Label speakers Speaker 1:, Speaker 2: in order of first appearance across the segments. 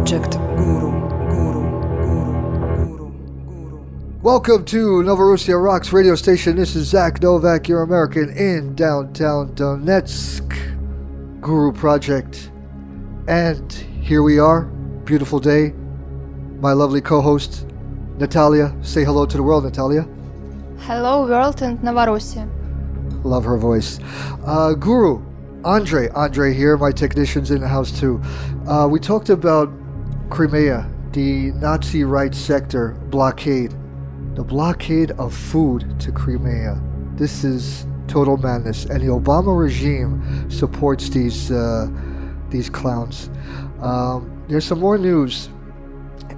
Speaker 1: Projekt Guru.
Speaker 2: Welcome to Novorossia Rocks Radio Station. This is Zak Novak, your American in downtown Donetsk. Guru Project. And here we are, beautiful day. My lovely co-host, Natalia. Say hello to the world, Natalia.
Speaker 3: Hello world and Novorossia.
Speaker 2: Love her voice. Guru, Andre here, my technician's in the house too. We talked about Crimea, the Nazi right sector blockade. The blockade of food to Crimea. This is total madness, and the Obama regime supports these clowns. There's some more news,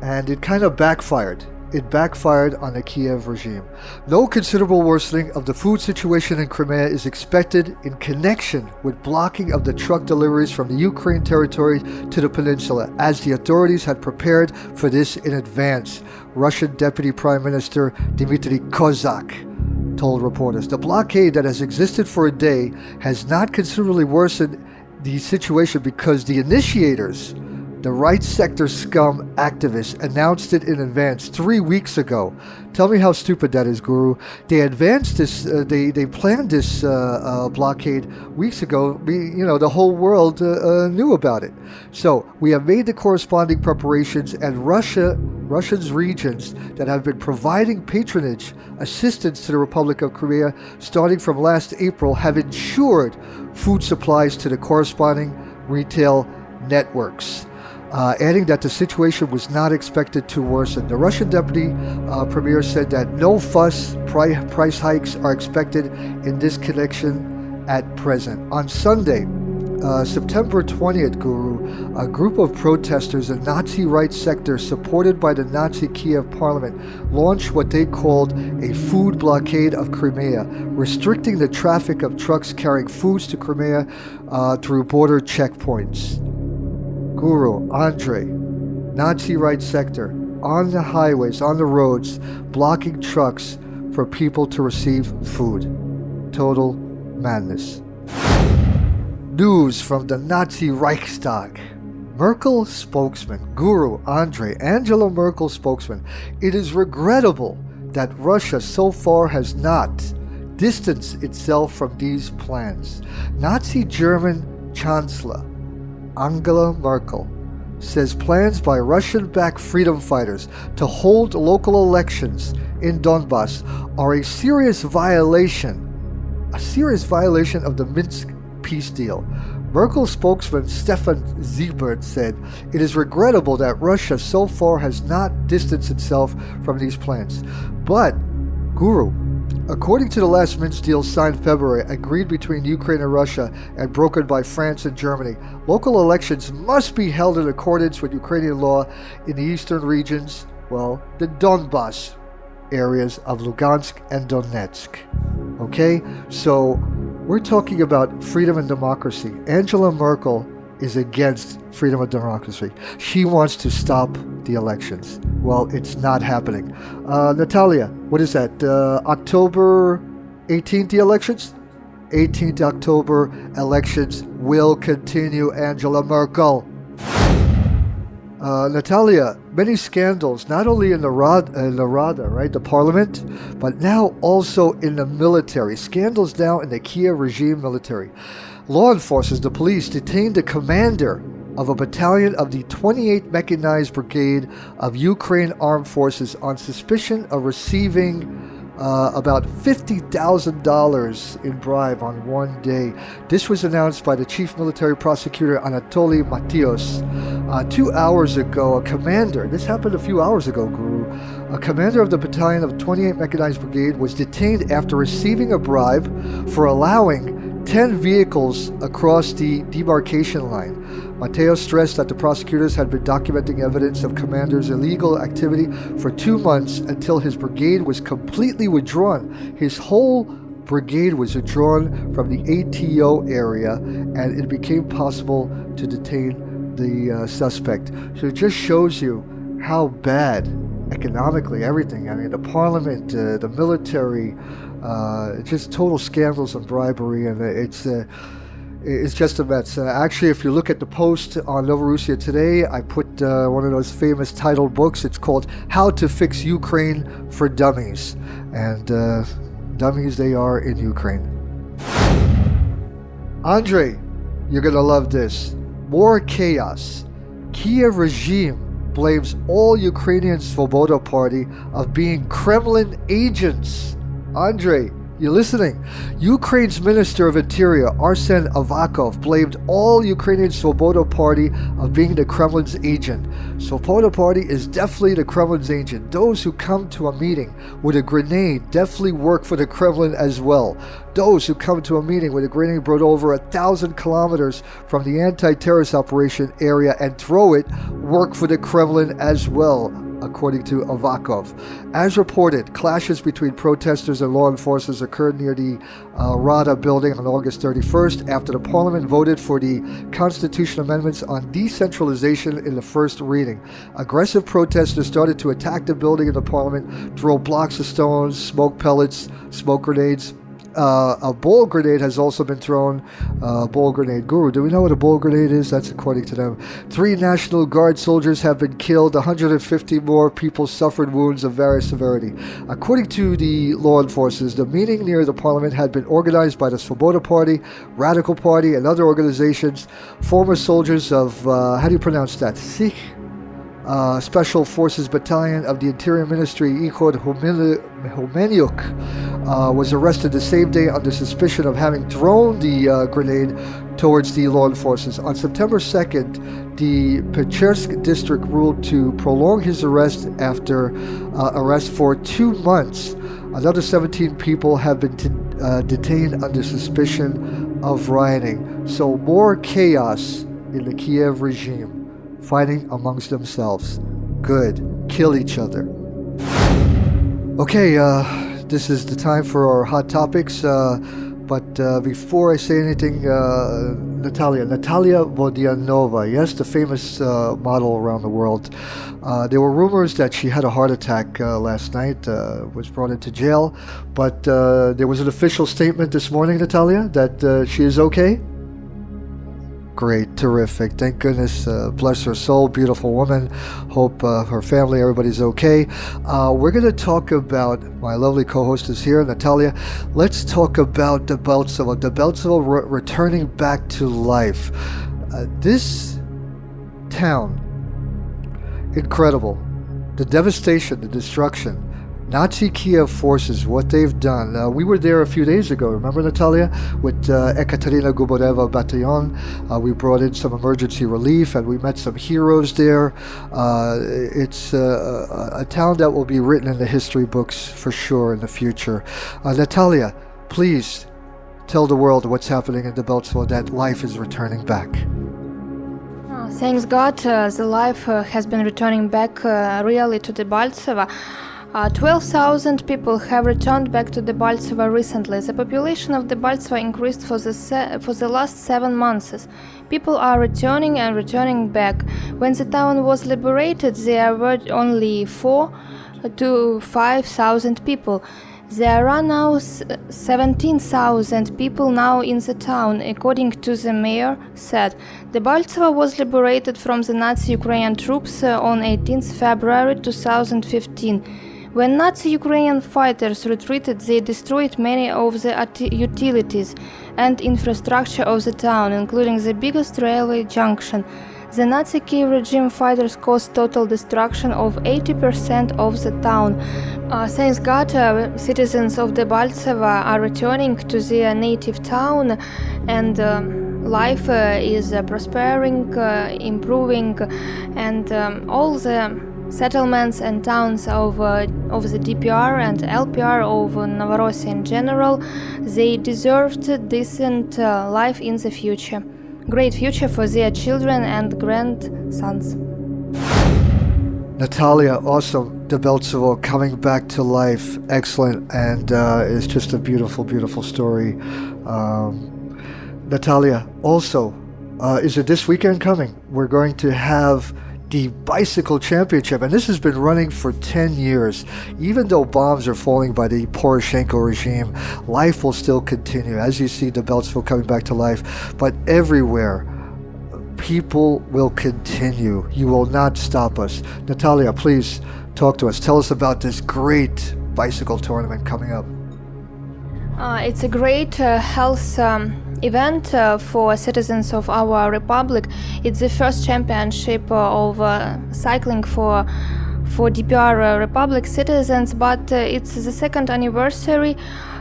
Speaker 2: and it kind of backfired. It backfired on the Kiev regime. No considerable worsening of the food situation in Crimea is expected in connection with blocking of the truck deliveries from the Ukraine territory to the peninsula, as the authorities had prepared for this in advance, Russian Deputy Prime Minister Dmitry Kozak told reporters. The blockade that has existed for a day has not considerably worsened the situation because the initiators, the right sector scum activists, announced it in advance 3 weeks ago. Tell me how stupid that is, Guru. They advanced this, they planned this blockade weeks ago. The whole world knew about it. So we have made the corresponding preparations, and Russia's regions that have been providing patronage assistance to the Republic of Crimea starting from last April have ensured food supplies to the corresponding retail networks. Adding that the situation was not expected to worsen. The Russian deputy premier said that no price hikes are expected in this connection at present. On Sunday, September 20th, Guru, a group of protesters in Nazi right sector supported by the Nazi Kiev parliament launched what they called a food blockade of Crimea, restricting the traffic of trucks carrying foods to Crimea through border checkpoints. Guru, Andre, Nazi right sector, on the highways, on the roads, blocking trucks for people to receive food. Total madness. News from the Nazi Reichstag. Merkel spokesman, Guru, Andre, Angela Merkel spokesman. It is regrettable that Russia so far has not distanced itself from these plans. Nazi German Chancellor Angela Merkel says plans by Russian-backed freedom fighters to hold local elections in Donbass are a serious violation of the Minsk peace deal. Merkel spokesman Stefan Siebert said, "It is regrettable that Russia so far has not distanced itself from these plans." But, Guru, according to the last Minsk deal signed February, agreed between Ukraine and Russia and brokered by France and Germany, local elections must be held in accordance with Ukrainian law in the eastern regions, the Donbass areas of Lugansk and Donetsk. Okay? So, we're talking about freedom and democracy. Angela Merkel is against freedom and democracy. She wants to stop the elections. Well, it's not happening. Natalia, what is that? October 18th, the elections? 18th October elections will continue, Angela Merkel. Natalia, many scandals, not only in the Rada, right, the parliament, but now also in the military. Scandals now in the Kiev regime military. Law enforcement, the police, detained the commander of a battalion of the 28th Mechanized Brigade of Ukraine Armed Forces on suspicion of receiving about $50,000 in bribe on one day. This was announced by the chief military prosecutor Anatoly Matios 2 hours ago. A commander, this happened a few hours ago, Guru, a commander of the battalion of 28th Mechanized Brigade was detained after receiving a bribe for allowing 10 vehicles across the demarcation line. Mateo stressed that the prosecutors had been documenting evidence of commander's illegal activity for 2 months until his brigade was completely withdrawn. His whole brigade was withdrawn from the ATO area, and it became possible to detain the suspect. So it just shows you how bad economically everything. I mean, the parliament, the military, just total scandals and bribery, and it's just a mess. Actually, if you look at the post on Novorossia today, I put one of those famous titled books. It's called How to Fix Ukraine for Dummies. And dummies they are in Ukraine. Andre, you're going to love this. More chaos. Kiev regime blames all Ukrainian Svoboda Party of being Kremlin agents. Andre, you listening? Ukraine's Minister of Interior, Arsen Avakov, blamed all Ukrainian Svoboda Party of being the Kremlin's agent. Svoboda Party is definitely the Kremlin's agent. Those who come to a meeting with a grenade definitely work for the Kremlin as well. Those who come to a meeting with a grenade brought over 1,000 kilometers from the anti-terrorist operation area and throw it work for the Kremlin as well, according to Avakov. As reported, clashes between protesters and law enforcement occurred near the Rada building on August 31st after the parliament voted for the constitutional amendments on decentralization in the first reading. Aggressive protesters started to attack the building in the parliament, throw blocks of stones, smoke pellets, smoke grenades. A ball grenade has also been thrown. Ball grenade. Guru, do we know what a ball grenade is? That's according to them. 3 National Guard soldiers have been killed. 150 more people suffered wounds of various severity. According to the law enforcers, the meeting near the parliament had been organized by the Svoboda Party, Radical Party, and other organizations. Former soldiers of, how do you pronounce that? Sikh? Special Forces Battalion of the Interior Ministry, Ichod Humeniuk, was arrested the same day under suspicion of having thrown the grenade towards the law enforcers. On September 2nd, the Pechersk district ruled to prolong his arrest after arrest for 2 months. Another 17 people have been detained under suspicion of rioting. So more chaos in the Kiev regime. Fighting amongst themselves. Good. Kill each other. Okay, this is the time for our hot topics. But before I say anything, Natalia Vodianova, yes, the famous model around the world. There were rumors that she had a heart attack last night, was brought into jail. But there was an official statement this morning, Natalia, that she is okay. Great, terrific. Thank goodness. Bless her soul. Beautiful woman. Hope her family, everybody's okay. We're going to talk about, my lovely co-host is here, Natalia. Let's talk about Debeltsevo. Debeltsevo returning back to life. This town, incredible. The devastation, the destruction. Nazi Kiev forces, what they've done. We were there a few days ago, remember, Natalia? With Ekaterina Guboreva Battalion. We brought in some emergency relief and we met some heroes there. It's a town that will be written in the history books for sure in the future. Natalia, please tell the world what's happening in Debeltsevo, that life is returning back.
Speaker 3: Thanks God, the life has been returning back really to Debeltsevo. 12,000 people have returned back to Debeltsevo recently. The population of Debeltsevo increased for the last 7 months. People are returning back. When the town was liberated, there were only 4,000 to 5,000 people. There are now 17,000 people now in the town, according to the mayor said. Debeltsevo was liberated from the Nazi Ukrainian troops on 18th February 2015. When Nazi Ukrainian fighters retreated, they destroyed many of the utilities and infrastructure of the town, including the biggest railway junction. The Nazi Kiev regime fighters caused total destruction of 80% of the town. Thanks God, citizens of Debeltsevo are returning to their native town, and life is prospering, improving, and all the settlements and towns of the DPR and LPR of Novorossia in general, they deserved decent life in the future. Great future for their children and grandsons.
Speaker 2: Natalia, awesome. Debeltsevo coming back to life, excellent, and it's just a beautiful, beautiful story. Natalia, also, is it this weekend coming? We're going to have the Bicycle Championship, and this has been running for 10 years. Even though bombs are falling by the Poroshenko regime, life will still continue. As you see, Debeltsevo coming back to life, but everywhere, people will continue. You will not stop us. Natalia, please talk to us. Tell us about this great bicycle tournament coming up.
Speaker 3: It's a great health event for citizens of our republic. It's the first championship of cycling for DPR Republic citizens, but it's the second anniversary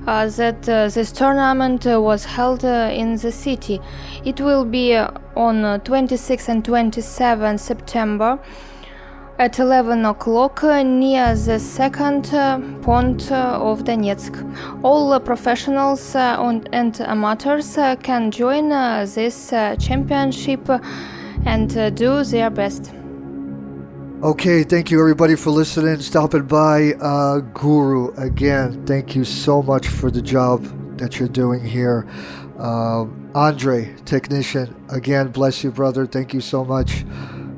Speaker 3: that this tournament was held in the city. It will be on 26 and 27 September at 11 o'clock near the second pond of Donetsk. All professionals and amateurs can join this championship and do their best.
Speaker 2: Okay, thank you everybody for listening, stopping by. Guru, again, thank you so much for the job that you're doing here. Andre, technician, again, bless you, brother. Thank you so much.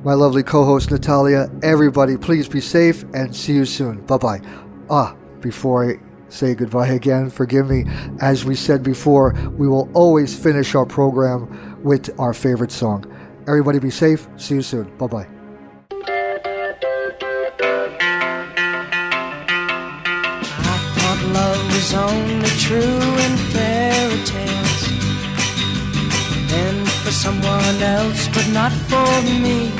Speaker 2: My lovely co-host, Natalia. Everybody, please be safe and see you soon. Bye-bye. Before I say goodbye again, forgive me. As we said before, we will always finish our program with our favorite song. Everybody be safe. See you soon. Bye-bye.
Speaker 1: Love was only true in fairy tales, and for someone else, but not for me.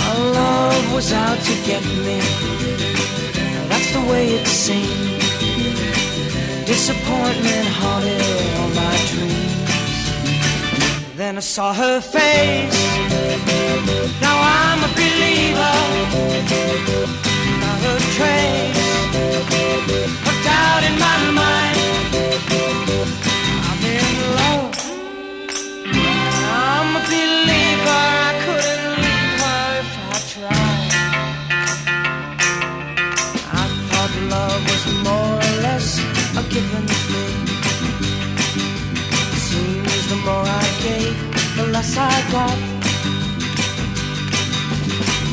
Speaker 1: Our love was out to get me, that's the way it seemed. Disappointment haunted all my dreams. Then I saw her face, now I'm a believer. Not a trace of doubt in my mind. I'm in love, I'm a believer. I couldn't leave her if I tried. I thought love was more or less a given thing. Seems the more I gave, the less I got.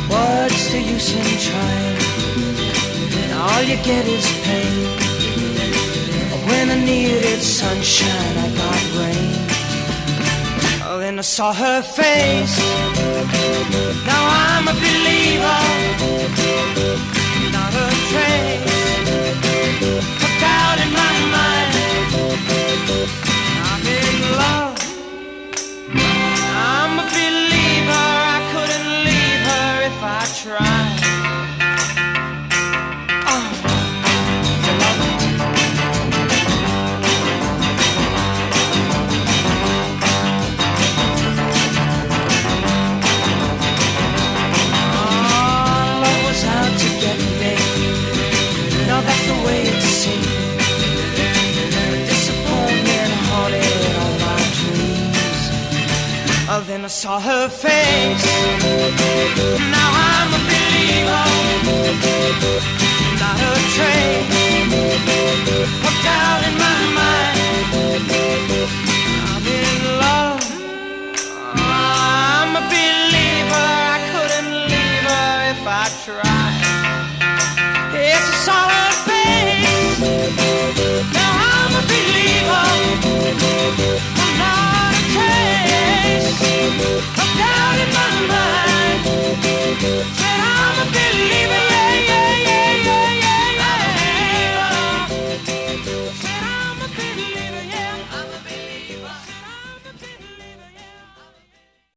Speaker 1: What's the use in trying? All you get is pain. When I needed sunshine, I got rain. Oh, then I saw her face. Now I'm a believer. Not a trace of doubt in my mind. I'm in love, I'm a believer. I couldn't leave her if I tried. That's the way it seemed. Disappointment haunted all my dreams. Oh, then I saw her face. Now